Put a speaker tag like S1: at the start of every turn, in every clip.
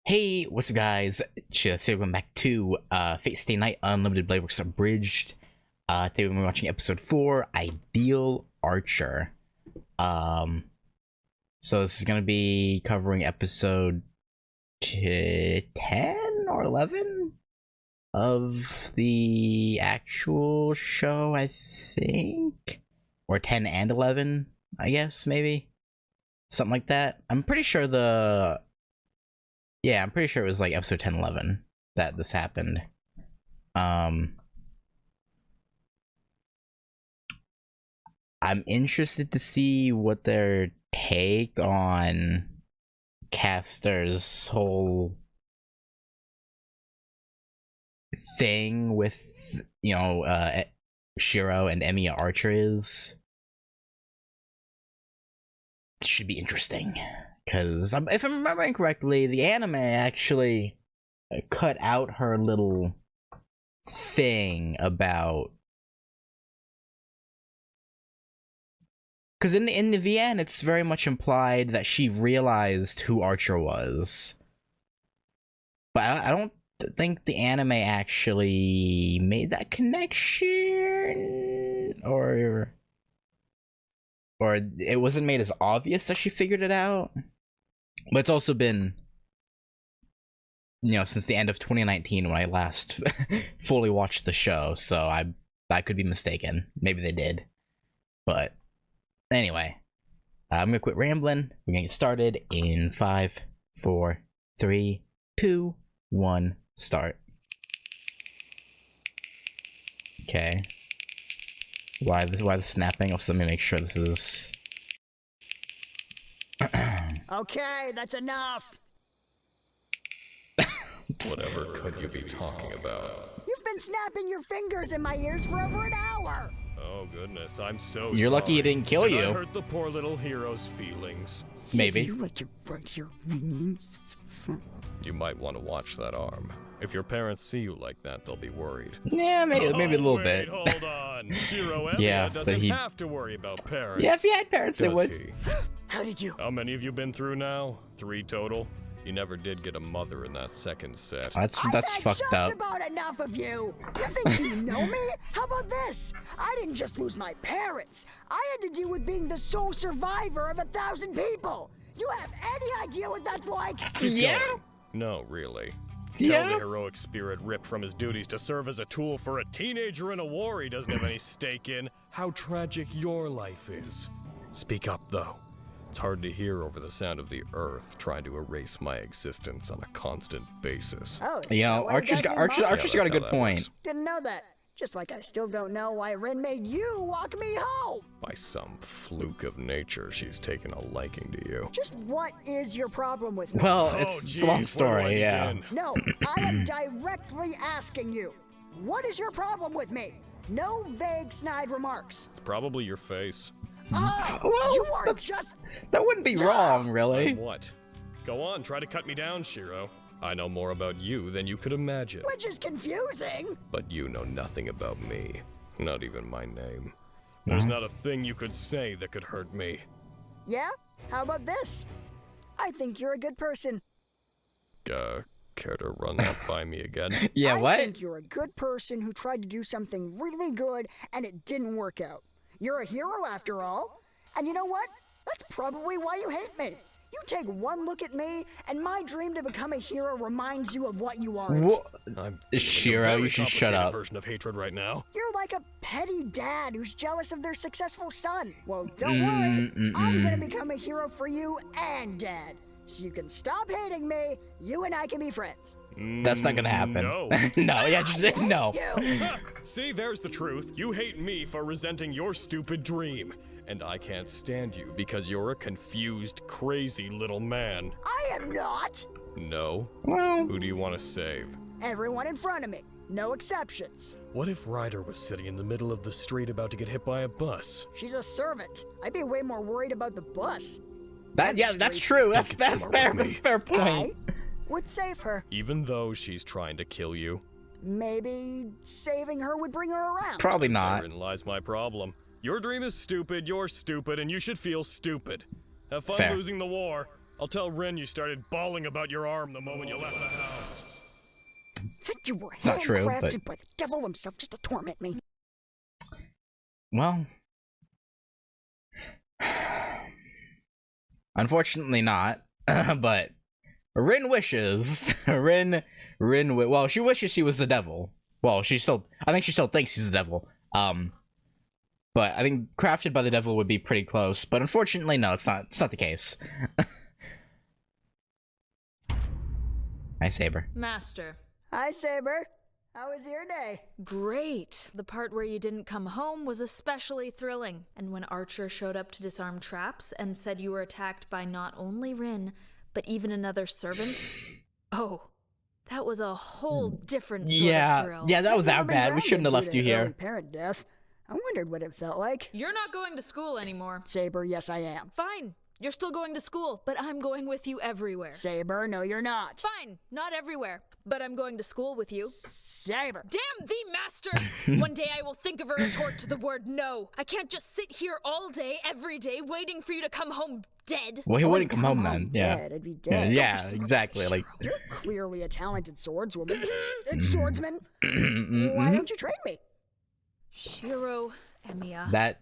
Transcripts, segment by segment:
S1: Hey, what's up guys? Just welcome back to Fate Stay Night Unlimited Blade Works Abridged. Today we're watching episode 4, Ideal Archer. So this is gonna be covering episode 10 or 11 of the actual show, I think. Or 10 and 11, I guess, maybe. Something like that. I'm pretty sure it was like episode 10, 11 that this happened. I'm interested to see what their take on Caster's whole thing with, Shiro and Emiya Archer is. It should be interesting. Because if I'm remembering correctly, the anime actually cut out her little thing about. Because in the VN, it's very much implied that she realized who Archer was. But I don't think the anime actually made that connection, or it wasn't made as obvious that she figured it out. But it's also been, since the end of 2019 when I last fully watched the show, so I could be mistaken. Maybe they did. But anyway, I'm gonna quit rambling. We're gonna get started in 5, 4, 3, 2, 1, start. Okay. Why the snapping? Also, let me make sure this is.
S2: Okay, that's enough.
S3: Whatever could you be talking about?
S2: You've been snapping your fingers in my ears for over an hour.
S3: Oh goodness, I'm so
S1: You're lucky he didn't kill
S3: Did
S1: you.
S3: I hurt the poor little hero's feelings?
S1: Maybe.
S2: You like your right here, wings.
S3: You might want to watch that arm. If your parents see you like that, they'll be worried.
S1: Yeah, maybe a little
S3: wait,
S1: bit.
S3: Hold on. Shiro Emiya
S1: Yeah, but
S3: doesn't
S1: he-
S3: have to worry about parents.
S1: Yeah, if he had parents, they
S3: Does
S1: would.
S3: he?
S2: How did you?
S3: How many have you been through now? 3 total? You never did get a mother in that second set.
S1: That's
S2: I've had
S1: fucked
S2: just
S1: up.
S2: about enough of you. You think you know me? How about this? I didn't just lose my parents. I had to deal with being the sole survivor of 1,000 people. You have any idea what that's like?
S1: Yeah.
S3: No, really.
S1: Yeah.
S3: Tell the heroic spirit ripped from his duties to serve as a tool for a teenager in a war he doesn't have any stake in. How tragic your life is. Speak up, though. It's hard to hear over the sound of the earth trying to erase my existence on a constant basis.
S2: Oh,
S1: Archer's got a
S3: that's
S1: good
S3: how that
S1: point.
S3: works.
S2: Didn't know that. Just like I still don't know why Rin made you walk me home.
S3: By some fluke of nature, she's taken a liking to you.
S2: Just what is your problem with me?
S1: Well,
S3: Oh,
S1: it's a long
S3: geez, where do I
S1: story, yeah.
S3: begin?
S2: No, I am directly asking you. What is your problem with me? No vague snide remarks.
S3: It's probably your face.
S2: Oh,
S1: Well,
S2: you are
S1: that's-
S2: just...
S1: That wouldn't be wrong, really.
S3: What? Go on, try to cut me down, Shiro. I know more about you than you could imagine.
S2: Which is confusing.
S3: But you know nothing about me. Not even my name. There's not a thing you could say that could hurt me.
S2: Yeah? How about this? I think you're a good person.
S3: Care to run that by me again?
S1: Yeah,
S2: I
S1: what?
S2: think you're a good person who tried to do something really good and it didn't work out. You're a hero after all. And you know what? That's probably why you hate me. You take one look at me, and my dream to become a hero reminds you of what you aren't.
S3: I'm
S1: Shiro,
S3: feeling a
S1: you should shut
S3: complicated
S1: up.
S3: version of hatred right now.
S2: You're like a petty dad who's jealous of their successful son. Well, don't worry. I'm gonna become a hero for you and Dad. So you can stop hating me, you and I can be friends.
S1: That's not gonna happen.
S3: No.
S1: No, yeah, just, no.
S2: You.
S3: See, there's the truth. You hate me for resenting your stupid dream. And I can't stand you because you're a confused, crazy little man.
S2: I am not.
S3: No?
S1: Well,
S3: Who do you want to save?
S2: Everyone in front of me. No exceptions.
S3: What if Ryder was sitting in the middle of the street about to get hit by a bus?
S2: She's a servant. I'd be way more worried about the bus.
S1: that's true. That's
S3: Don't get
S1: fair.
S3: smart with
S1: That's
S3: me.
S1: a fair
S2: I
S1: point.
S2: would save her.
S3: Even though she's trying to kill you?
S2: Maybe saving her would bring her around.
S1: Probably not.
S3: Therein lies my problem. Your dream is stupid, you're stupid, and you should feel stupid. Have fun
S1: Fair.
S3: losing the war. I'll tell Rin you started bawling about your arm the moment you left the house.
S2: Said you were
S1: Not true,
S2: handcrafted
S1: but-
S2: by the devil himself just to torment me.
S1: Well, unfortunately not. But Rin wishes. Well, she wishes she was the devil. Well, I think she still thinks he's the devil. But I think crafted by the devil would be pretty close. But unfortunately, no, it's not the case. Hi, Saber.
S4: Master.
S2: Hi, Saber. How was your day?
S4: Great. The part where you didn't come home was especially thrilling. And when Archer showed up to disarm traps and said you were attacked by not only Rin, but even another servant. Oh, that was a whole different sort of thrill.
S1: Yeah, that was our
S2: I've been
S1: bad. We shouldn't have
S2: grounded
S1: left
S2: due
S1: you
S2: to early
S1: here.
S2: Parent death. I wondered what it felt like.
S4: You're not going to school anymore.
S2: Saber, yes I am.
S4: Fine. You're still going to school, but I'm going with you everywhere.
S2: Saber, no you're not.
S4: Fine. Not everywhere, but I'm going to school with you.
S2: Saber.
S4: Damn thee, master! One day I will think of a retort to the word no. I can't just sit here all day, every day, waiting for you to come home dead.
S1: Well, he wouldn't come home
S2: Dead.
S1: then.
S2: I'd be
S1: Yeah,
S2: dead.
S1: yeah,
S2: Don't be so
S1: exactly. Like,
S2: You're clearly a talented swordswoman. Swordsman. Why don't you train me?
S4: Shiro, Emiya.
S1: that.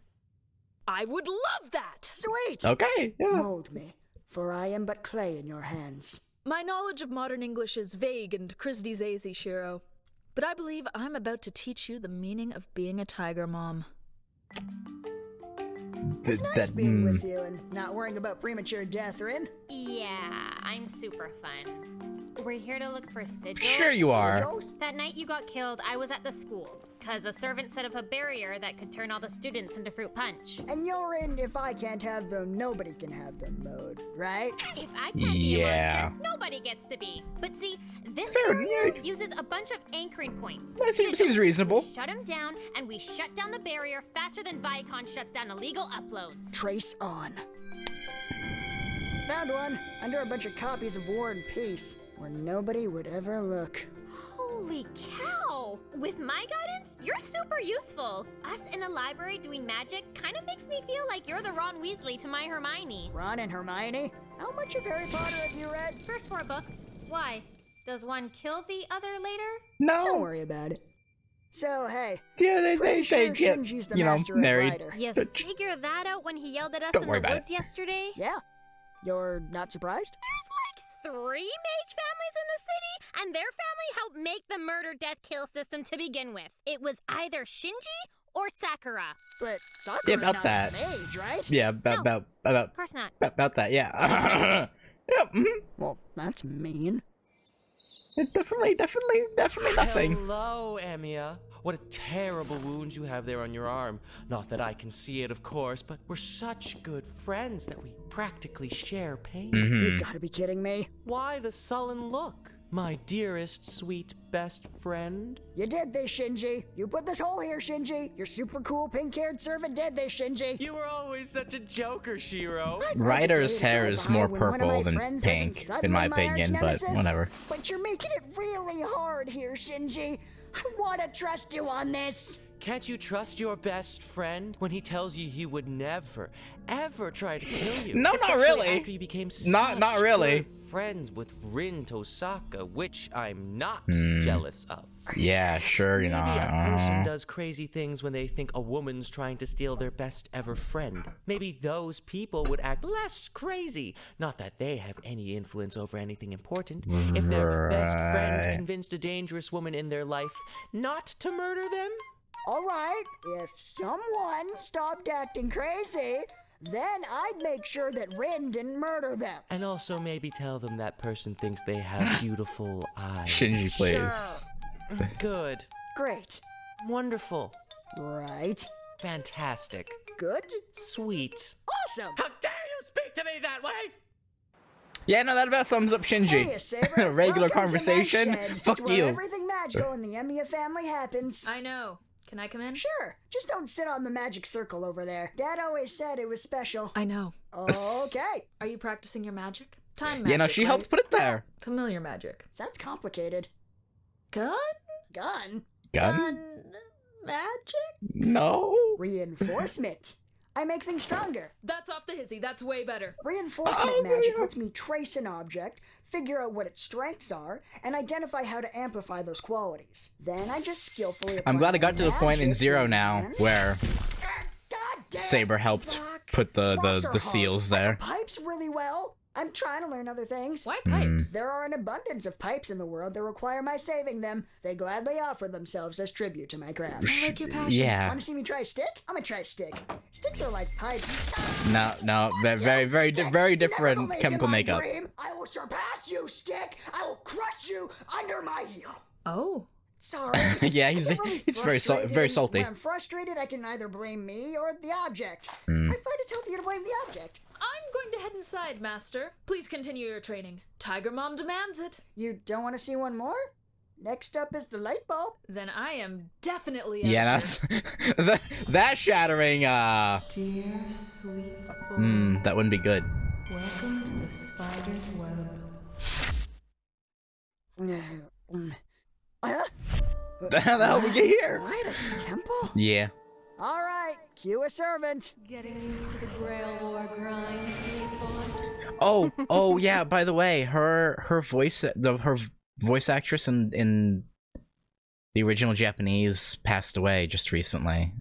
S4: I would love that!
S2: Sweet.
S1: Okay, yeah.
S2: Mold me, for I am but clay in your hands.
S4: My knowledge of modern English is vague and Christy-zazy, Shiro. But I believe I'm about to teach you the meaning of being a tiger mom.
S2: It's nice being with you and not worrying about premature death, Rin.
S5: Yeah, I'm super fun. We're here to look for sigils.
S1: Sure you are.
S2: Sigils?
S5: That night you got killed, I was at the school, because a servant set up a barrier that could turn all the students into fruit punch.
S2: And you're in if I can't have them, nobody can have them mode, right?
S5: If I can't be a monster, nobody gets to be. But see, this
S1: Fair,
S5: barrier
S1: yeah.
S5: uses a bunch of anchoring points.
S1: That seems
S5: Sigils.
S1: reasonable.
S5: We shut them down, and we shut down the barrier faster than Viacon shuts down illegal uploads.
S2: Trace on. Found one, under a bunch of copies of War and Peace, where nobody would ever look.
S5: Holy cow! With my guidance, you're super useful. Us in a library doing magic kind of makes me feel like you're the Ron Weasley to my Hermione.
S2: Ron and Hermione? How much of Harry Potter have you read?
S5: First 4 books. Why? Does one kill the other later?
S2: Don't
S1: No.
S2: worry about it. So, hey,
S1: Yeah, they
S2: pretty sure
S1: get,
S2: Shinji's the
S1: you know,
S2: master of
S1: married.
S2: Rider.
S5: You
S1: But-
S5: figure that out when he yelled at us
S1: Don't
S5: in
S1: worry
S5: the
S1: about
S5: woods yesterday?
S2: Yeah. You're not surprised?
S5: There's like 3 mage families in the city, and their family helped make the murder-death-kill system to begin with. It was either Shinji or Sakura.
S2: But Sakura's
S1: Yeah, about
S2: not
S1: that.
S2: a mage, right?
S1: Yeah,
S5: No. Of course not.
S1: about that, yeah. Yeah,
S2: Well, that's mean.
S1: definitely nothing.
S6: Hello, Emiya. What a terrible wound you have there on your arm. Not that I can see it, of course, but we're such good friends that we practically share pain.
S2: You've got to be kidding me.
S6: Why the sullen look, my dearest, sweet, best friend?
S2: You did this, Shinji. You put this hole here, Shinji. Your super cool pink-haired servant did this, Shinji.
S6: You were always such a joker, Shiro.
S1: Ryder's hair is more purple than
S2: friends
S1: pink,
S2: wasn't
S1: in my
S2: suddenly
S1: opinion,
S2: arch
S1: but
S2: nemesis.
S1: whatever.
S2: But you're making it really hard here, Shinji. I want to trust you on this.
S6: Can't you trust your best friend when he tells you he would never, ever try to kill you?
S1: No, not
S6: Especially
S1: really.
S6: After you became
S1: Not
S6: such
S1: really.
S6: good friends with Rin Tosaka, which I'm not jealous of.
S1: Yeah, sure, you know.
S6: Maybe a person does crazy things when they think a woman's trying to steal their best ever friend. Maybe those people would act less crazy. Not that they have any influence over anything important. If their best friend
S1: Right.
S6: convinced a dangerous woman in their life not to murder them,
S2: All right, if someone stopped acting crazy, then I'd make sure that Rin didn't murder them.
S6: and also maybe tell them that person thinks they have beautiful eyes.
S1: Shinji, please.
S6: Good.
S2: Great.
S6: Wonderful.
S2: Right.
S6: Fantastic.
S2: Good.
S6: Sweet.
S2: Awesome.
S6: How dare you speak to me that way?
S1: Yeah, no, that about sums up Shinji.
S2: Hey, Saber.
S1: Regular
S2: Welcome to
S1: conversation.
S2: Mag Shed.
S1: Fuck
S2: It's where
S1: you.
S2: everything magical in the Emiya family happens.
S4: I know. Can I come in?
S2: Sure. Just don't sit on the magic circle over there. Dad always said it was special.
S4: I know.
S2: Okay.
S4: Are you practicing your magic? Time magic.
S1: Yeah, no, she
S4: right?
S1: helped put it there.
S4: Familiar magic.
S2: Sounds complicated.
S4: Gun?
S2: Gun.
S1: Gun?
S4: Magic?
S1: No.
S2: Reinforcement. I make things stronger.
S4: That's off the hizzy. That's way better.
S2: Reinforcement magic lets me trace an object, figure out what its strengths are, and identify how to amplify those qualities. Then I just skillfully apply
S1: I'm glad I got
S2: my
S1: to the point in
S2: magic
S1: Zero now
S2: and-
S1: where
S2: God damn,
S1: Saber helped
S2: fuck.
S1: put
S2: Rocks
S1: the
S2: are
S1: seals
S2: hard.
S1: there.
S2: The pipes really well. I'm trying to learn other things.
S4: Why pipes?
S2: There are an abundance of pipes in the world that require my saving them. They gladly offer themselves as tribute to my craft.
S4: I like your passion.
S1: Yeah.
S2: Want to see me try a stick? I'm gonna try a stick. Sticks are like pipes.
S1: No, very different chemical makeup.
S2: Dream. I will surpass you, stick. I will crush you under my heel.
S4: Oh.
S2: Sorry.
S1: Yeah,
S2: I
S1: he's
S2: get really
S1: very
S2: frustrated,
S1: salty.
S2: When I'm frustrated, I can either blame me or the object.
S1: Hmm.
S2: I find it's healthier to blame the object.
S4: I'm going to head inside, Master. Please continue your training. Tiger Mom demands it.
S2: You don't want to see one more? Next up is the light bulb.
S4: Then I am definitely
S1: Yeah,
S4: out of
S1: that's that shattering.
S7: Dear sweet boy,
S1: That wouldn't be good.
S7: welcome to the spider's web.
S2: Huh?
S1: How the hell we get here?
S2: Right at the temple?
S1: Yeah.
S2: All right, cue a servant.
S7: Getting used to the Grail War grind, sweet boy.
S1: Oh yeah. By the way, her voice actress in the original Japanese passed away just recently.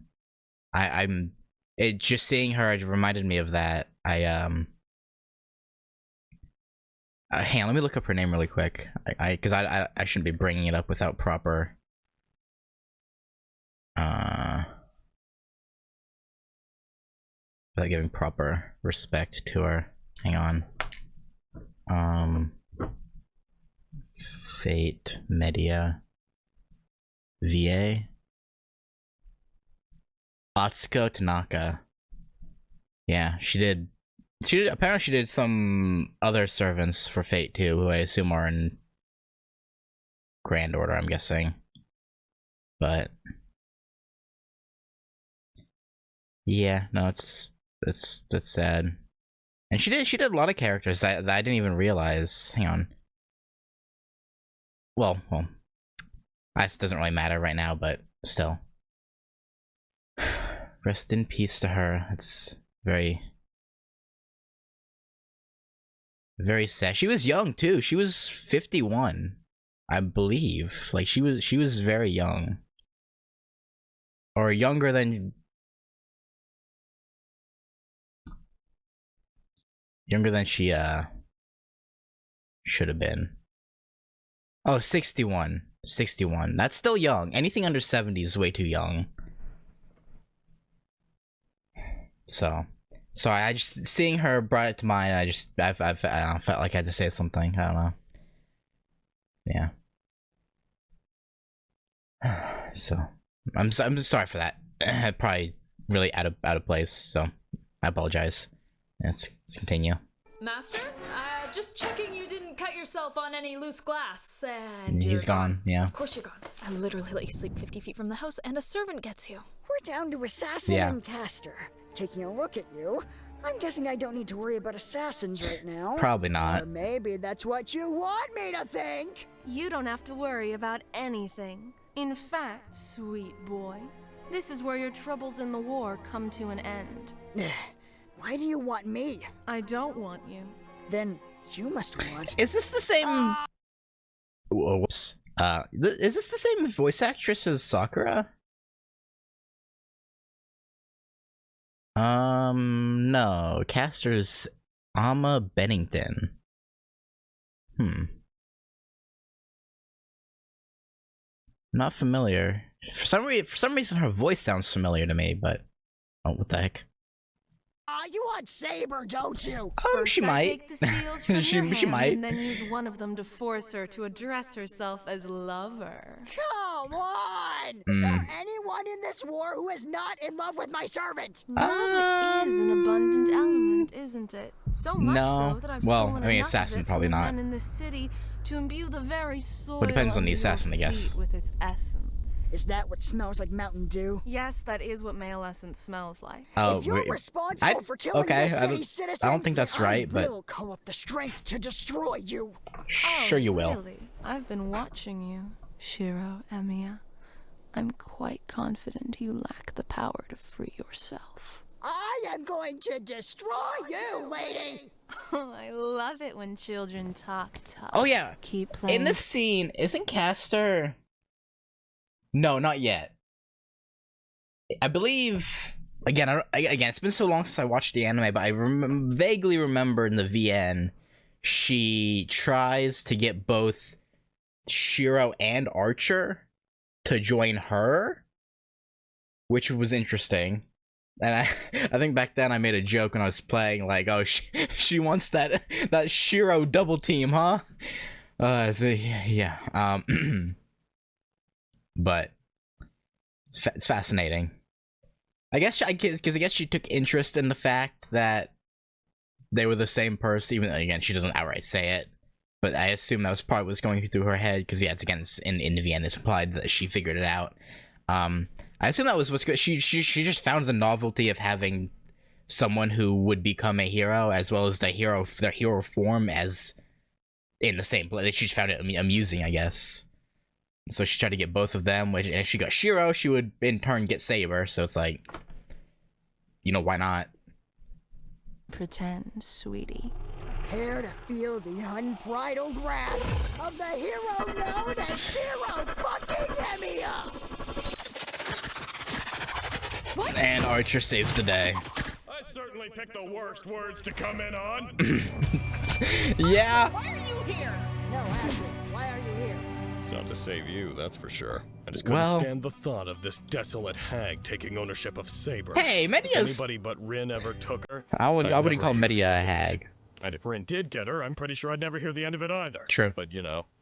S1: Just seeing her, it reminded me of that. Hang on, let me look up her name really quick. Because I shouldn't be bringing it up without proper. Without giving proper respect to her. Hang on. Fate Media VA Atsuko Tanaka. Yeah, she did apparently she did some other servants for Fate too, who I assume are in Grand Order, I'm guessing. But yeah, no, that's sad. And she did a lot of characters that I didn't even realize. Hang on. Well, this doesn't really matter right now, but still. Rest in peace to her. It's very sad. She was young too. She was 51, I believe. Like she was very young. Or younger than she should have been. Oh, 61. 61. That's still young. Anything under 70 is way too young. So I just seeing her brought it to mind. I felt like I had to say something. I don't know. Yeah. So I'm sorry for that. Probably really out of place. So I apologize. Let's continue.
S4: Master, just checking you didn't cut yourself on any loose glass. And
S1: He's
S4: you're
S1: gone. Yeah.
S4: Of course you're gone. I literally let you sleep 50 feet from the house, and a servant gets you.
S2: We're down to assassin
S1: Yeah.
S2: and caster. Taking a look at you, I'm guessing I don't need to worry about assassins right now.
S1: Probably
S2: Or
S1: not.
S2: maybe that's what you want me to think.
S7: You don't have to worry about anything. In fact, sweet boy, this is where your troubles in the war come to an end.
S2: Why do you want me?
S7: I don't want you.
S2: Then you must want.
S1: Is this the same? Whoops. Is this the same voice actress as Sakura? No. Caster's Amma Bennington. Not familiar. For some reason, her voice sounds familiar to me, but oh, what the heck?
S2: You want Saber, don't you?
S1: Oh,
S7: First,
S1: she
S7: I
S1: might.
S7: take the seals from
S1: she
S7: your hand
S1: might.
S7: and then use one of them to force her to address herself as lover.
S2: Come on! Is there anyone in this war who is not in love with my servant?
S7: Love is an abundant element, isn't it? So much
S1: No.
S7: so that I've
S1: Well,
S7: stolen
S1: I mean,
S7: enough
S1: assassin
S7: of it
S1: probably
S7: from the
S1: not.
S7: men in this city to imbue the very soil
S1: Well, it depends on the
S7: under your
S1: assassin, I guess.
S7: feet with its essence.
S2: Is that what smells like Mountain Dew?
S7: Yes, that is what male essence smells like.
S1: Oh,
S2: if you're
S1: wait.
S2: responsible for killing
S1: okay,
S2: this
S1: I
S2: city's
S1: don't-
S2: citizens,
S1: I don't think that's right,
S2: I
S1: but-
S2: will call up the strength to destroy you.
S1: Sure, you will.
S7: Really? I've been watching you, Shiro Emiya. I'm quite confident you lack the power to free yourself.
S2: I am going to destroy you, lady!
S7: Oh, I love it when children talk tough.
S1: Oh yeah.
S7: Keep playing.
S1: In this scene, isn't Castor? No, not yet. I believe. Again, it's been so long since I watched the anime, but I vaguely remember in the VN, she tries to get both Shiro and Archer to join her, which was interesting. And I think back then I made a joke when I was playing, like, oh, she wants that Shiro double team, huh? So, yeah. But it's fascinating. I guess she took interest in the fact that they were the same person, even though, again, she doesn't outright say it. But I assume that was part of what was going through her head, because, yeah, it's again, in the end, it's implied that she figured it out. I assume that was what's good. She just found the novelty of having someone who would become a hero, as well as their hero form, as in the same place. She just found it amusing, I guess. So she tried to get both of them, which, and if she got Shiro, she would in turn get Saber, so it's like, why not?
S7: Pretend, sweetie.
S2: Prepare to feel the unbridled wrath of the hero known as Shiro fucking Emiya! What?
S1: And Archer saves the day.
S3: I certainly picked the worst words to come in on.
S1: Yeah.
S5: Why are you here?
S2: No, Ashley, why are you here?
S3: It's not to save you, that's for sure. I just couldn't stand the thought of this desolate hag taking ownership of Saber.
S1: Hey, Media's.
S3: If anybody but Rin ever took her.
S1: I wouldn't call Media a hag.
S3: And if Rin did get her, I'm pretty sure I'd never hear the end of it either.
S1: True.
S3: But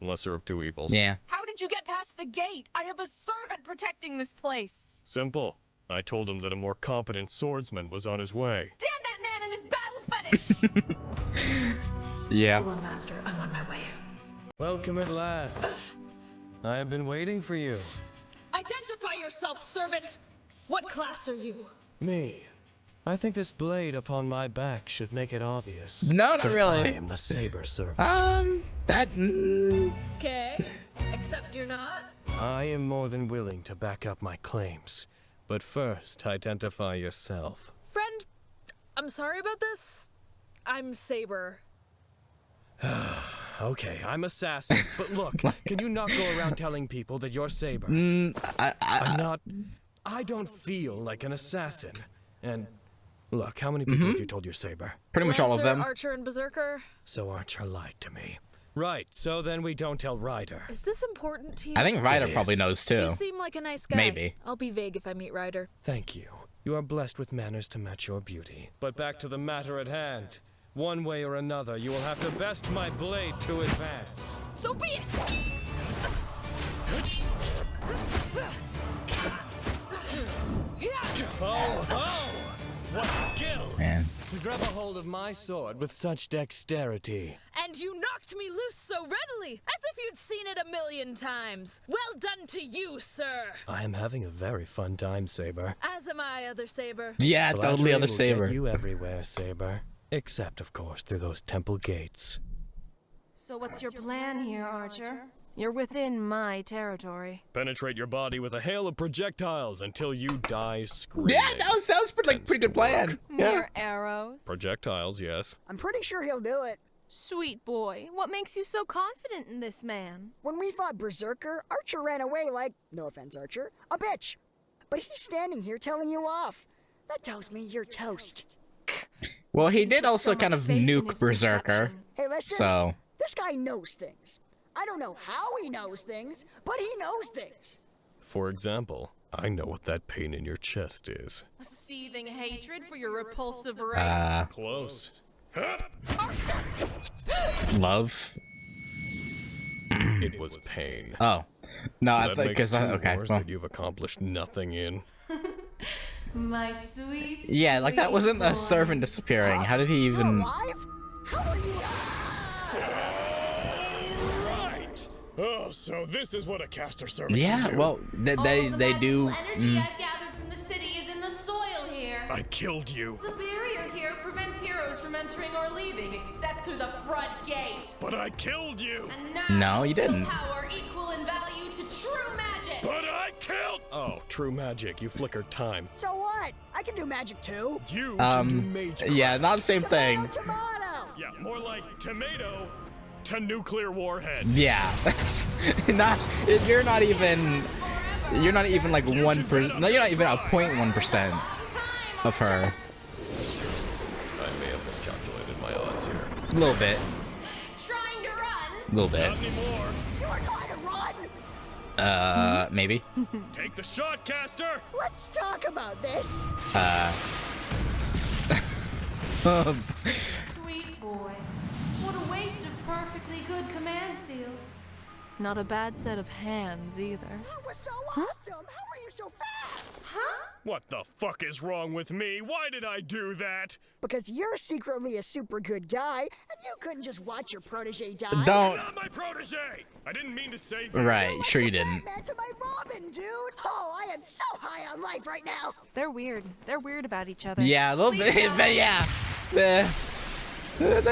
S3: lesser of two evils.
S1: Yeah.
S8: How did you get past the gate? I have a servant protecting this place.
S3: Simple. I told him that a more competent swordsman was on his way.
S8: Damn that man and his battle fetish!
S1: Yeah.
S4: Hello, Master. I'm on my way.
S3: Welcome at last. I have been waiting for you.
S8: Identify yourself, servant! What class are you?
S3: Me. I think this blade upon my back should make it obvious.
S1: No, not
S3: I
S1: really.
S3: am the Saber servant.
S8: Okay. Except you're not.
S3: I am more than willing to back up my claims. But first, identify yourself.
S4: Friend, I'm sorry about this. I'm Saber.
S3: Okay, I'm Assassin, but look, can you not go around telling people that you're Saber? I don't feel like an assassin. And look, how many people have you told you're Saber?
S1: Pretty much all of
S4: Lancer,
S1: them.
S4: Archer, and Berserker.
S3: So Archer lied to me. Right, so then we don't tell Ryder.
S4: Is this important to you?
S1: I think Ryder
S3: It
S1: probably
S3: is.
S1: knows too.
S4: You seem like a nice guy.
S1: Maybe.
S4: I'll be vague if I meet Ryder.
S3: Thank you. You are blessed with manners to match your beauty. But back to the matter at hand. One way or another, you will have to best my blade to advance.
S8: So be it!
S3: Oh! What skill!
S1: Man.
S3: To grab a hold of my sword with such dexterity.
S4: And you knocked me loose so readily, as if you'd seen it 1,000,000 times. Well done to you, sir.
S3: I am having a very fun time, Saber.
S4: As am I, other Saber.
S1: Yeah, totally
S3: Flattery
S1: other
S3: will
S1: Saber.
S3: Get you everywhere, Saber. Except, of course, through those temple gates.
S7: So what's your plan here, Archer? You're within my territory.
S3: Penetrate your body with a hail of projectiles until you die screaming.
S1: Yeah, that sounds pretty good plan. Yeah.
S7: More arrows.
S3: Projectiles, yes.
S2: I'm pretty sure he'll do it.
S7: Sweet boy, what makes you so confident in this man?
S2: When we fought Berserker, Archer ran away like, no offense, Archer, a bitch. But he's standing here telling you off. That tells me you're toast.
S1: Well, he did also
S7: So
S1: kind
S7: much
S1: of
S7: faith in
S1: nuke
S7: his
S1: Berserker.
S7: perception.
S2: Hey, listen.
S1: So,
S2: This guy knows things. I don't know how he knows things, but he knows things.
S3: For example, I know what that pain in your chest is.
S7: A seething hatred for your repulsive race.
S3: Close.
S1: love.
S3: It was pain.
S1: Oh. No, I
S3: That
S1: think
S3: makes
S1: because
S3: two
S1: okay.
S3: wars
S1: Well,
S3: that you've accomplished nothing in.
S7: My sweet,
S1: yeah, like that
S7: sweet
S1: wasn't
S7: boy.
S1: a servant disappearing. How did he
S2: You're
S1: even?
S2: alive? How are you?
S3: Right! Oh, so this is what a caster servant
S1: Yeah,
S3: can do.
S1: well, they
S7: All the
S1: they do.
S7: magical energy I've gathered from the city is in the soil here.
S3: I killed you.
S7: The barrier here prevents heroes from entering or leaving, except through the front gate.
S3: But I killed you.
S7: And now
S1: No, you
S7: feel
S1: didn't.
S7: power equal in value to true magic.
S3: But I killed. Oh, true magic. You flickered time.
S2: So what? I can can do magic too.
S3: You can do mage
S1: Yeah, not the same thing.
S2: Tomato.
S3: Yeah, more like tomato to nuclear warhead.
S1: Yeah, not. You're not even like 1%. No, you're not even a 0.1% of her.
S3: I may have miscalculated my odds here.
S1: A little bit.
S7: Trying to run?
S1: A little bit.
S3: Not anymore.
S2: You were trying to run.
S1: Maybe.
S3: Take the shot, caster.
S2: Let's talk about this.
S7: Sweet boy. What a waste of perfectly good command seals. Not a bad set of hands either.
S2: That was so awesome. How are you so fast?
S7: Huh?
S3: What the fuck is wrong with me? Why did I do that?
S2: Because you're secretly a super good guy, and you couldn't just watch your protege die.
S1: Don't.
S3: Not my protege. I didn't mean to say that.
S1: Right. Sure you didn't.
S2: Batman to my Robin, dude. Oh, I am so high on life right now.
S7: They're weird. They're weird about each other.
S1: Yeah, a little bit. But yeah. They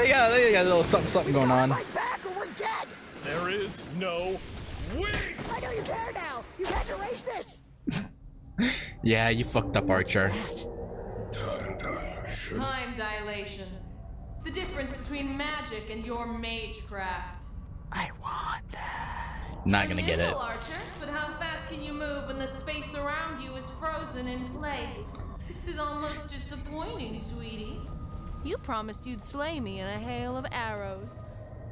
S1: got a little something going on.
S2: Fight back or we're dead.
S3: There is no way.
S2: I know you care now. You can't erase this.
S1: Yeah, you fucked up, Archer.
S7: Time dilation. The difference between magic and your magecraft.
S2: I want that.
S1: Not gonna get it.
S7: Nimble, Archer, but how fast can you move when the space around you is frozen in place? This is almost disappointing, sweetie. You promised you'd slay me in a hail of arrows.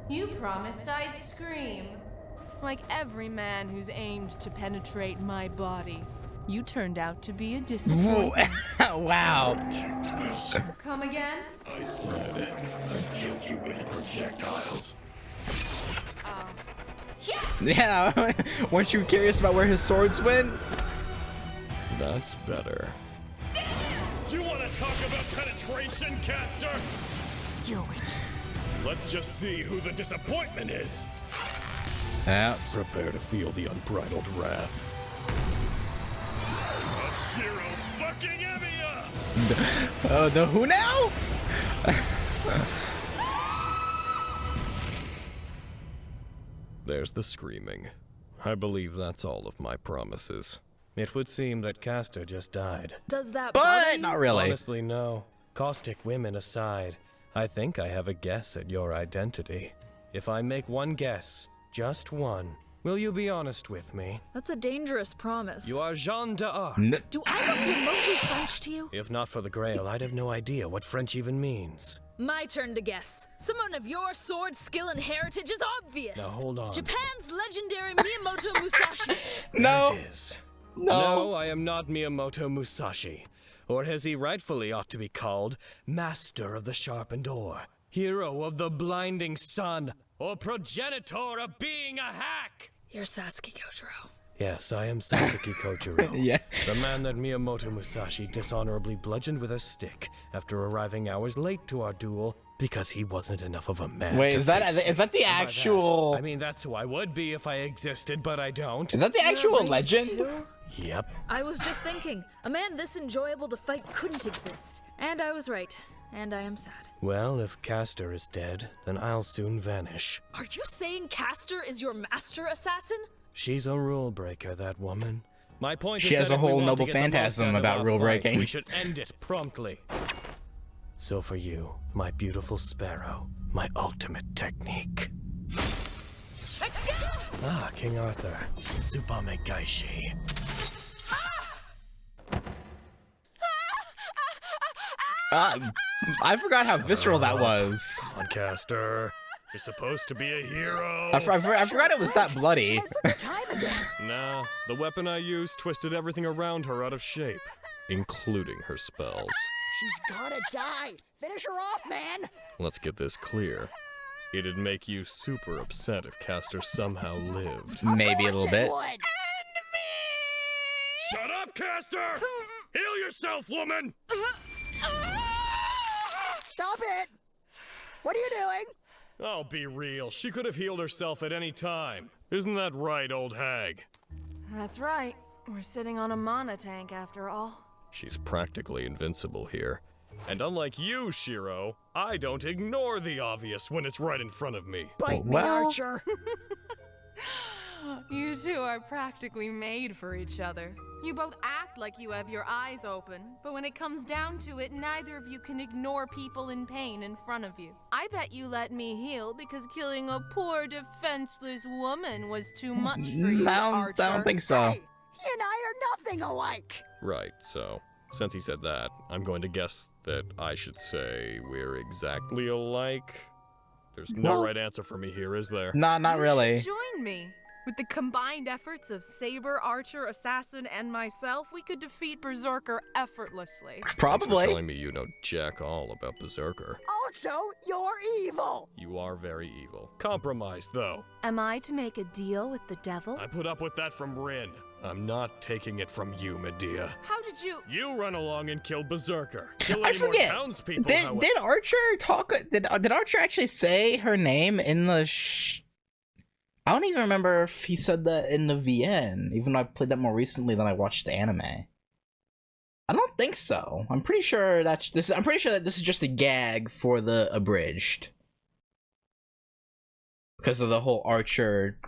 S7: You promised I'd scream. Like every man who's aimed to penetrate my body. You turned out to be a disappointment.
S1: Wow.
S7: Come again?
S3: I said I'd kill you with projectiles.
S1: Yeah. Weren't you curious about where his swords went?
S3: That's better. You want to talk about penetration, caster?
S2: Do it.
S3: Let's just see who the disappointment is.
S1: Yeah.
S3: Prepare to feel the unbridled wrath of Shiro fucking Emiya!
S1: The who now?
S3: There's the screaming. I believe that's all of my promises. It would seem that Caster just died.
S4: Does that
S1: But
S4: bother you?
S1: not really.
S3: Honestly, no. Caustic women aside, I think I have a guess at your identity. If I make one guess, just one, will you be honest with me?
S4: That's a dangerous promise.
S3: You are Jeanne d'Arc.
S4: Do I look remotely French to you?
S3: If not for the Grail, I'd have no idea what French even means.
S4: My turn to guess. Someone of your sword skill and heritage is obvious.
S3: Now hold on.
S4: Japan's legendary Miyamoto Musashi.
S1: No.
S3: It is.
S1: No.
S3: No, I am not Miyamoto Musashi. Or as he rightfully ought to be called, Master of the Sharpened Oar, Hero of the Blinding Sun, or Progenitor of being a hack!
S4: You're Sasuke Kojiro.
S3: Yes, I am Sasuke Kojiro.
S1: Yeah.
S3: The man that Miyamoto Musashi dishonorably bludgeoned with a stick after arriving hours late to our duel because he wasn't enough of a man.
S1: Wait,
S3: to
S1: is that
S3: face
S1: the
S3: me. By that,
S1: actual?
S3: I mean, that's who I would be if I existed, but I don't.
S1: Is that the actual legend?
S3: Yep.
S4: I was just thinking, a man this enjoyable to fight couldn't exist. And I was right. And I am sad.
S3: Well, if Caster is dead, then I'll soon vanish.
S4: Are you saying Caster is your master assassin?
S3: She's a rule breaker, that woman. My point
S1: She
S3: is
S1: has
S3: that
S1: a
S3: if we
S1: whole
S3: want
S1: noble
S3: to get the most
S1: phantasm
S3: out of
S1: about
S3: our
S1: rule
S3: fight,
S1: breaking.
S3: We should end it promptly. So for you, my beautiful sparrow, my ultimate technique. Ah, King Arthur. Tsubame Gaishi.
S1: I forgot how visceral that was.
S3: Come on, Caster. You're supposed to be a hero.
S1: I forgot it was that bloody.
S2: Head for the time again.
S3: Nah, the weapon I used twisted everything around her out of shape, including her spells.
S2: She's gonna die. Finish her off, man.
S3: Let's get this clear. It'd make you super upset if Caster somehow lived.
S1: Maybe a little
S2: Of course it
S1: bit.
S2: would.
S3: Shut up, Caster! Heal yourself, woman!
S2: Stop it. What are you doing?
S3: I'll be real. She could have healed herself at any time. Isn't that right, old hag?
S7: That's right. We're sitting on a mana tank after all.
S3: She's practically invincible here. And unlike you, Shiro, I don't ignore the obvious when it's right in front of me.
S2: Bite me,
S1: well.
S2: Archer.
S7: You two are practically made for each other. You both act like you have your eyes open, but when it comes down to it, neither of you can ignore people in pain in front of you. I bet you let me heal because killing a poor, defenseless woman was too much for you, Archer.
S1: I don't think so.
S2: Hey, he and I are nothing alike.
S3: Right, so since he said that, I'm going to guess that I should say we're exactly alike. There's no
S1: Well,
S3: right answer for me here, is there?
S1: Nah, not
S7: You
S1: really.
S7: should join me. With the combined efforts of Saber, Archer, Assassin, and myself, we could defeat Berserker effortlessly.
S3: Thanks for
S1: Probably.
S3: telling me you know jack all about Berserker.
S2: Also, you're evil.
S3: You are very evil. Compromise, though.
S7: Am I to make a deal with the devil?
S3: I put up with that from Rin. I'm not taking it from you, Medea.
S7: How did you...
S3: You run along and kill Berserker. Kill
S1: I
S3: any more
S1: forget.
S3: townspeople.
S1: Did Archer talk? Did Archer actually say her name in the? I don't even remember if he said that in the VN. Even though I played that more recently than I watched the anime. I don't think so. I'm pretty sure that's this. I'm pretty sure that this is just a gag for the Abridged, because of the whole Archer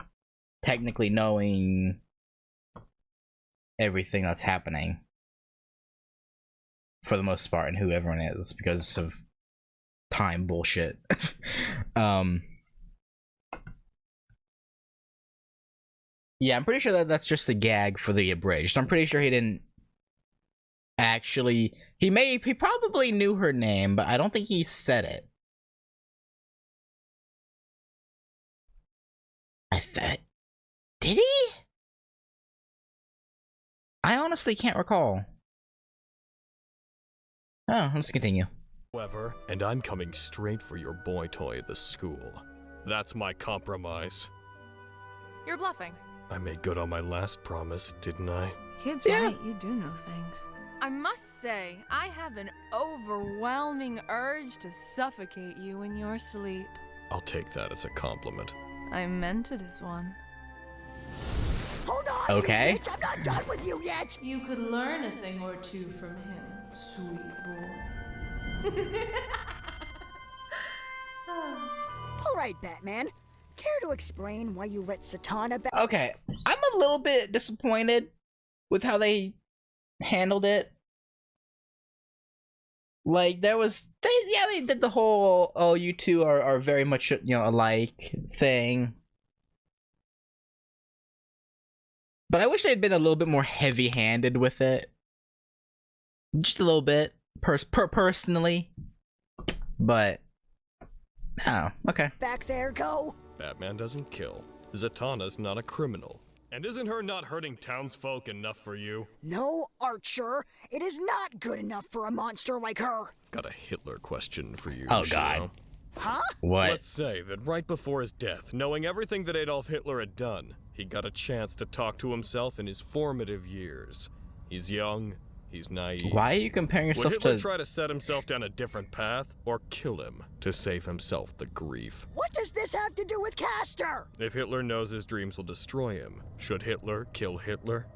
S1: technically knowing everything that's happening for the most part and who everyone is because of time bullshit. Yeah, I'm pretty sure that that's just a gag for the Abridged. I'm pretty sure he didn't actually... He probably knew her name, but I don't think he said it. Did he? I honestly can't recall. Oh, let's continue.
S3: However, and I'm coming straight for your boy toy at the school. That's my compromise.
S7: You're bluffing.
S3: I made good on my last promise, didn't I?
S7: Kid's
S1: Yeah.
S7: right, you do know things. I must say, I have an overwhelming urge to suffocate you in your sleep.
S3: I'll take that as a compliment.
S7: I meant it as one.
S2: Hold on,
S1: Okay.
S2: you bitch. I'm not done with you yet.
S7: You could learn a thing or two from him, sweet boy.
S2: All right, Batman. Care to explain why you let Satana back?
S1: Okay, I'm a little bit disappointed with how they handled it. Like, they did the whole, oh, you two are very much, alike thing. But I wish they'd been a little bit more heavy-handed with it. Just a little bit, personally. But, oh, okay.
S2: Back there, go.
S3: Batman doesn't kill. Zatanna's not a criminal. And isn't her not hurting townsfolk enough for you?
S2: No, Archer. It is not good enough for a monster like her.
S3: Got a Hitler question for you,
S1: Oh,
S3: Shiro.
S1: God.
S2: Huh?
S1: What?
S3: Let's say that right before his death, knowing everything that Adolf Hitler had done, he got a chance to talk to himself in his formative years. He's young, he's naive.
S1: Why are you comparing
S3: Would
S1: yourself
S3: Hitler
S1: to...
S3: try to set himself down a different path, or kill him to save himself the grief?
S2: What does this have to do with Castor?
S3: If Hitler knows his dreams will destroy him, should Hitler kill Hitler?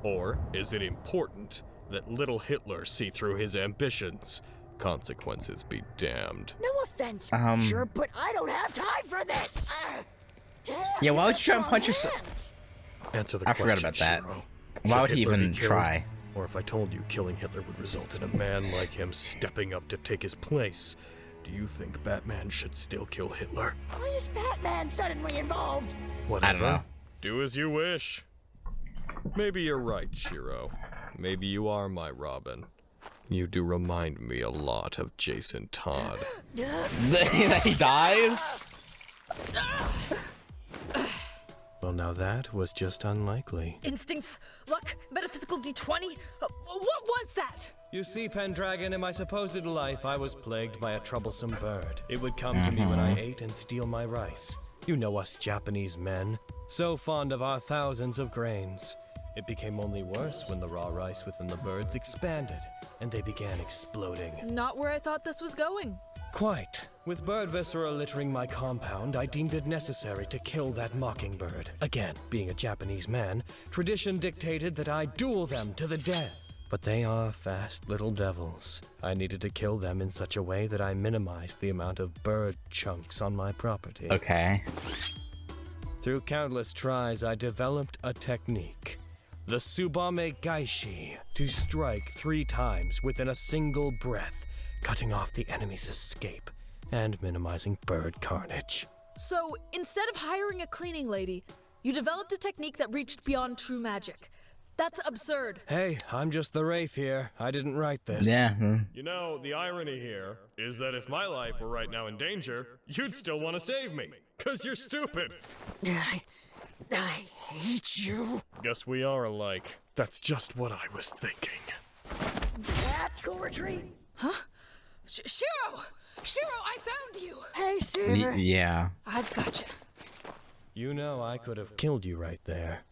S3: Or is it important that little Hitler see through his ambitions? Consequences be damned.
S2: No offense,
S1: Um,
S2: Archer, but I don't have time for this. Damn,
S1: Yeah, why would
S2: got
S1: you try and
S2: strong
S1: punch yourself?
S2: hands.
S3: Answer the
S1: I
S3: question,
S1: forgot about that.
S3: Shiro.
S1: Why
S3: Should
S1: would he
S3: Hitler be
S1: even
S3: killed?
S1: try?
S3: Or if I told you killing Hitler would result in a man like him stepping up to take his place, do you think Batman should still kill Hitler?
S2: Why is Batman suddenly involved?
S3: Whatever.
S1: know.
S3: Do as you wish. Maybe you're right, Shiro. Maybe you are my Robin. You do remind me a lot of Jason Todd.
S1: That he dies?
S3: Well, now that was just unlikely.
S7: Instincts, luck, metaphysical D20? What was that?
S9: You see, Pendragon, in my supposed life, I was plagued by a troublesome bird. It would come to me when I ate and steal my rice. You know us Japanese men, so fond of our thousands of grains. It became only worse when the raw rice within the birds expanded, and they began exploding.
S4: Not where I thought this was going.
S9: Quite. With bird viscera littering my compound, I deemed it necessary to kill that mockingbird. Again, being a Japanese man, tradition dictated that I duel them to the death. But they are fast little devils. I needed to kill them in such a way that I minimized the amount of bird chunks on my property.
S1: Okay.
S9: Through countless tries, I developed a technique. The Tsubame Gaishi, to strike 3 times within a single breath, cutting off the enemy's escape and minimizing bird carnage.
S4: So, instead of hiring a cleaning lady, you developed a technique that reached beyond true magic. That's absurd.
S9: Hey, I'm just the Wraith here. I didn't write this.
S1: Yeah.
S3: You know, the irony here is that if my life were right now in danger, you'd still want to save me. 'Cause you're stupid.
S2: I hate you.
S3: Guess we are alike. That's just what I was thinking.
S2: Tactical retreat.
S4: Shiro! Shiro, I found you!
S2: Hey, Saber.
S1: Yeah.
S4: I've got you.
S9: You know I could have killed you right there.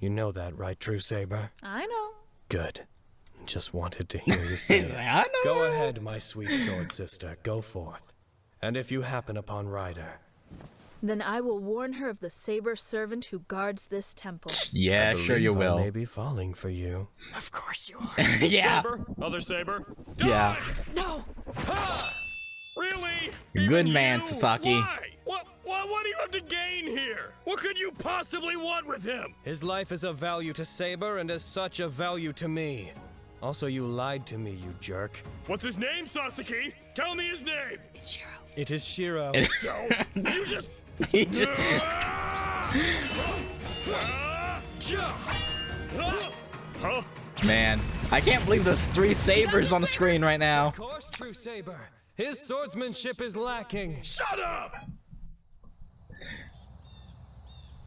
S9: You know that, right, True Saber?
S4: I know.
S9: Good. Just wanted to hear you say it.
S1: I know.
S9: Go ahead, my sweet sword sister. Go forth. And if you happen upon Ryder,
S4: Then I will warn her of the Saber servant who guards this temple.
S1: Yeah, sure you
S9: I
S1: will.
S9: may be falling for you.
S2: Of course you are.
S1: Yeah.
S3: Saber? Other Saber?
S1: Yeah.
S3: Die!
S4: No!
S3: Ha! Really?
S1: Good
S3: Even
S1: man,
S3: you?
S1: Sasaki.
S3: Why? What do you have to gain here? What could you possibly want with him?
S9: His life is of value to Saber and as such of value to me. Also, you lied to me, you jerk.
S3: What's his name, Sasaki? Tell me his name.
S4: It's Shiro.
S9: It is Shiro.
S3: You just...
S1: He just-
S3: Huh?
S1: Man, I can't believe there's 3 sabers on the screen right now.
S9: Of course, True Saber. His swordsmanship is lacking.
S3: Shut up!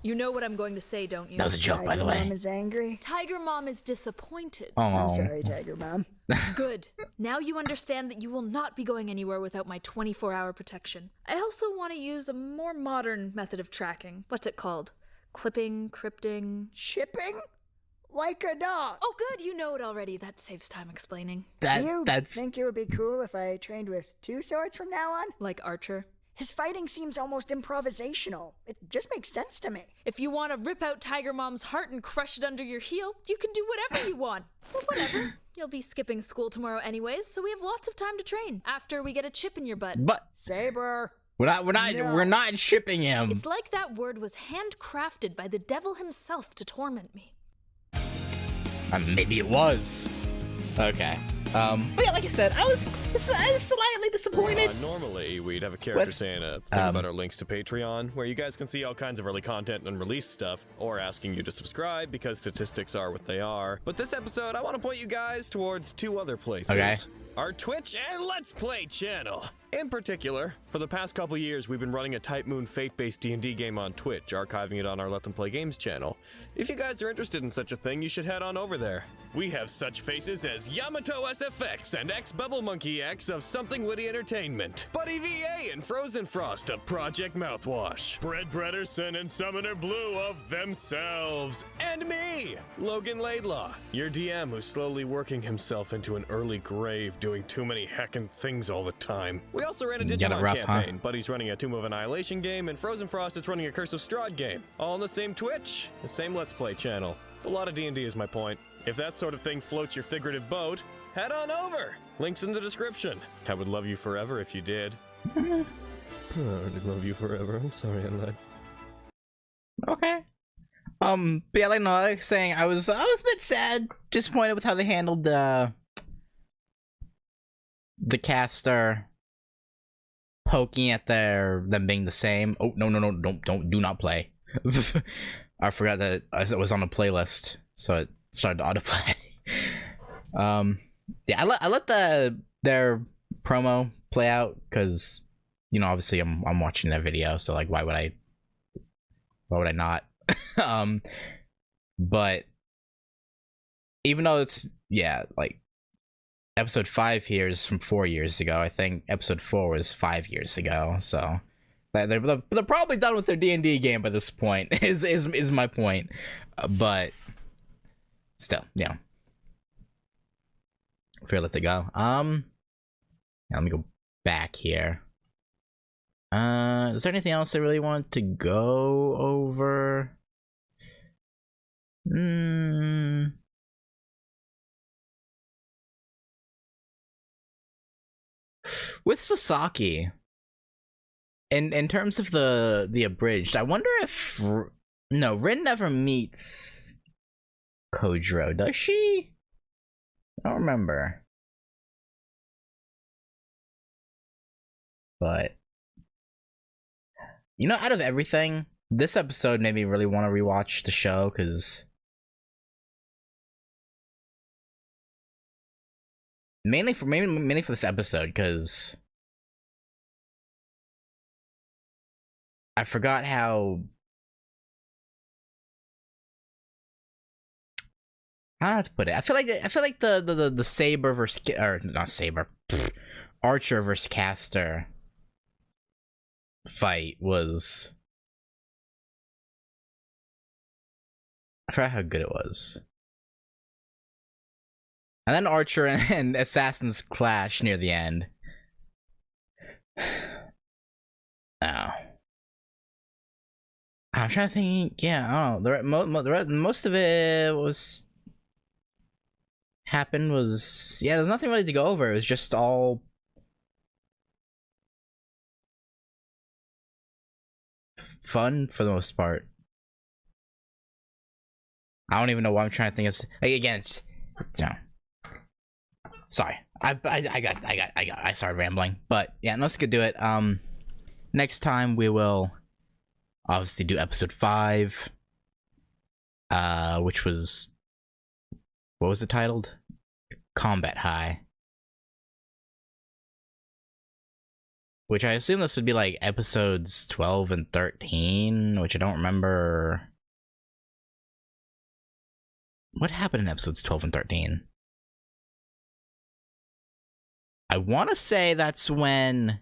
S4: You know what I'm going to say, don't you?
S1: That was a joke, by the
S2: Tiger Mom
S1: way.
S2: is angry.
S4: Tiger Mom is disappointed.
S1: Oh.
S2: I'm sorry, Tiger Mom.
S4: Good. Now you understand that you will not be going anywhere without my 24-hour protection. I also want to use a more modern method of tracking. What's it called? Clipping, crypting.
S2: Chipping? Like a dog.
S4: Oh, good. You know it already. That saves time explaining.
S2: Do you
S1: That's
S2: think it would be cool if I trained with 2 swords from now on?
S4: Like Archer.
S2: His fighting seems almost improvisational. It just makes sense to me.
S4: If you want to rip out Tiger Mom's heart and crush it under your heel, you can do whatever you want. Well, whatever. You'll be skipping school tomorrow anyways, so we have lots of time to train after we get a chip in your butt.
S1: but
S2: Saber.
S1: we're not shipping him.
S4: It's like that word was handcrafted by the devil himself to torment me.
S1: Maybe it was. Okay. But yeah, like I said, I was slightly disappointed.
S3: Normally, we'd have a character
S1: With,
S3: saying a thing about our links to Patreon, where you guys can see all kinds of early content and unreleased stuff, or asking you to subscribe because statistics are what they are. But this episode, I want to point you guys towards 2 other places.
S1: Okay.
S3: Our Twitch and Let's Play channel. In particular, for the past couple years, we've been running a Type Moon Fate-based D&D game on Twitch, archiving it on our Let Them Play Games channel. If you guys are interested in such a thing, you should head on over there. We have such faces as Yamato SFX and X-Bubble Monkey X of Something Witty Entertainment, Buddy VA and Frozen Frost of Project Mouthwash, Brett Bretterson and Summoner Blue of themselves, and me, Logan Laidlaw, your DM who's slowly working himself into an early grave doing too many heckin' things all the time. We also ran a
S1: Get it
S3: Digimon
S1: rough, huh?
S3: campaign. Buddy's running a Tomb of Annihilation game, and Frozen Frost is running a Curse of Strahd game. All on the same Twitch, the same Let's Play channel. It's a lot of D&D is my point. If that sort of thing floats your figurative boat, head on over. Links in the description. I would love you forever if you did. I would love you forever. I'm sorry I lied.
S1: Okay. But yeah, like no, like saying, I was a bit sad, disappointed with how they handled the caster poking at them being the same. Oh no, do not play. I forgot that it was on the playlist, so it started to autoplay. Yeah, I let their promo play out because, you know, obviously I'm watching their video, so like why would I not? But even though it's, yeah, like episode 5 here is from 4 years ago, I think episode 4 was 5 years ago, so they're probably done with their D&D game by this point. is my point. But still, yeah. Fair, let it go. Yeah, let me go back here. Is there anything else I really want to go over? With Sasaki, in terms of the abridged, I wonder if no, Rin never meets Kojiro, does she? I don't remember. But you know, out of everything, this episode made me really want to rewatch the show because mainly for this episode because I forgot how I don't know how to put it. I feel like the Saber versus or not Saber, Archer versus Caster fight was. I forgot how good it was. And then Archer and Assassins clash near the end. Oh. I'm trying to think. Yeah, most of it was happened was there's nothing really to go over. It was just all fun for the most part. I don't even know what I'm trying to think of. Like, again, it's just, sorry. I started rambling, but yeah, let's get to it. Next time we will obviously do episode 5, which was, what was it titled? Combat High. Which I assume this would be like episodes 12 and 13, which I don't remember. What happened in episodes 12 and 13? I want to say that's when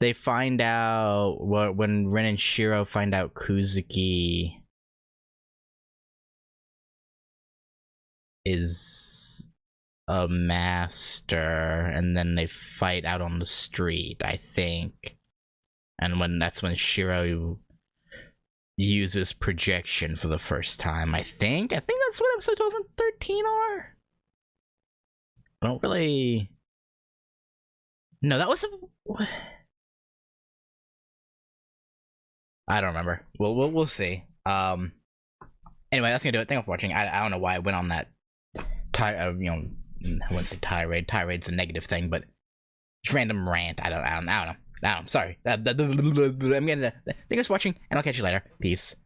S1: they find out, when Ren and Shiro find out Kuzuki is a master, and then they fight out on the street, I think. And that's when Shiro uses projection for the first time, I think that's what episode 12 and 13 are. I don't really. No, that was what? I don't remember. We'll see. Anyway, that's gonna do it. Thank you for watching. I don't know why I went on that I wouldn't say tirade. Tirade's a negative thing, but it's random rant. I don't know. Sorry. I'm getting thank you for watching, and I'll catch you later. Peace.